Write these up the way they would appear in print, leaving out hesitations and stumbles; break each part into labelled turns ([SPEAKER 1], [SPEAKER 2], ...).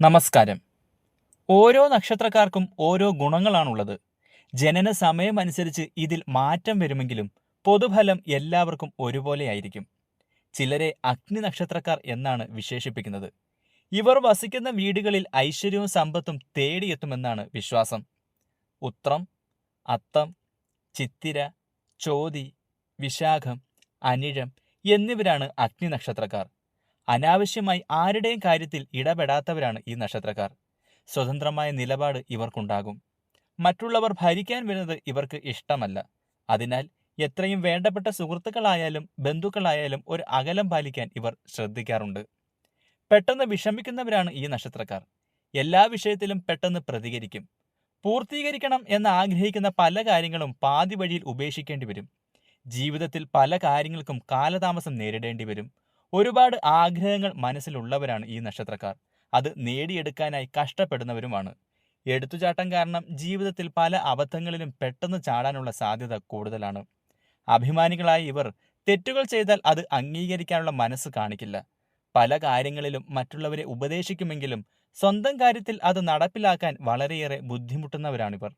[SPEAKER 1] നമസ്കാരം. ഓരോ നക്ഷത്രക്കാർക്കും ഓരോ ഗുണങ്ങളാണുള്ളത്. ജനന സമയമനുസരിച്ച് ഇതിൽ മാറ്റം വരുമെങ്കിലും പൊതുഫലം എല്ലാവർക്കും ഒരുപോലെയായിരിക്കും. ചിലരെ അഗ്നി നക്ഷത്രക്കാർ എന്നാണ് വിശേഷിപ്പിക്കുന്നത്. ഇവർ വസിക്കുന്ന വീടുകളിൽ ഐശ്വര്യവും സമ്പത്തും തേടിയെത്തുമെന്നാണ് വിശ്വാസം. ഉത്രം, അത്തം, ചിത്തിര, ചോതി, വിശാഖം, അനിഴം എന്നിവരാണ് അഗ്നി നക്ഷത്രക്കാർ. അനാവശ്യമായി ആരുടെയും കാര്യത്തിൽ ഇടപെടാത്തവരാണ് ഈ നക്ഷത്രക്കാർ. സ്വതന്ത്രമായ നിലപാട് ഇവർക്കുണ്ടാകും. മറ്റുള്ളവർ ഭരിക്കാൻ വരുന്നത് ഇവർക്ക് ഇഷ്ടമല്ല. അതിനാൽ എത്രയും വേണ്ടപ്പെട്ട സുഹൃത്തുക്കളായാലും ബന്ധുക്കളായാലും ഒരു അകലം പാലിക്കാൻ ഇവർ ശ്രദ്ധിക്കാറുണ്ട്. പെട്ടെന്ന് വിഷമിക്കുന്നവരാണ് ഈ നക്ഷത്രക്കാർ. എല്ലാ വിഷയത്തിലും പെട്ടെന്ന് പ്രതികരിക്കും. പൂർത്തീകരിക്കണം എന്ന് ആഗ്രഹിക്കുന്ന പല കാര്യങ്ങളും പാതി വഴിയിൽ ഉപേക്ഷിക്കേണ്ടി വരും. ജീവിതത്തിൽ പല കാര്യങ്ങൾക്കും കാലതാമസം നേരിടേണ്ടി വരും. ഒരുപാട് ആഗ്രഹങ്ങൾ മനസ്സിലുള്ളവരാണ് ഈ നക്ഷത്രക്കാർ. അത് നേടിയെടുക്കാനായി കഷ്ടപ്പെടുന്നവരുമാണ്. എടുത്തുചാട്ടം കാരണം ജീവിതത്തിൽ പല അബദ്ധങ്ങളിലും പെട്ടെന്ന് ചാടാനുള്ള സാധ്യത കൂടുതലാണ്. അഭിമാനികളായ ഇവർ തെറ്റുകൾ ചെയ്താൽ അത് അംഗീകരിക്കാനുള്ള മനസ്സ് കാണിക്കില്ല. പല കാര്യങ്ങളിലും മറ്റുള്ളവരെ ഉപദേശിക്കുമെങ്കിലും സ്വന്തം കാര്യത്തിൽ അത് നടപ്പിലാക്കാൻ വളരെയേറെ ബുദ്ധിമുട്ടുന്നവരാണിവർ.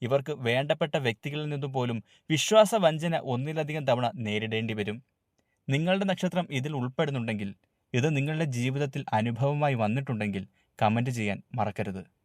[SPEAKER 1] ഇവർക്ക് വേണ്ടപ്പെട്ട വ്യക്തികളിൽ നിന്നും പോലും വിശ്വാസവഞ്ചന ഒന്നിലധികം തവണ നേരിടേണ്ടി വരും. നിങ്ങളുടെ നക്ഷത്രം ഇതിൽ ഉൾപ്പെടുന്നുണ്ടെങ്കിൽ, ഇത് നിങ്ങളുടെ ജീവിതത്തിൽ അനുഭവമായി വന്നിട്ടുണ്ടെങ്കിൽ കമൻറ്റ് ചെയ്യാൻ മറക്കരുത്.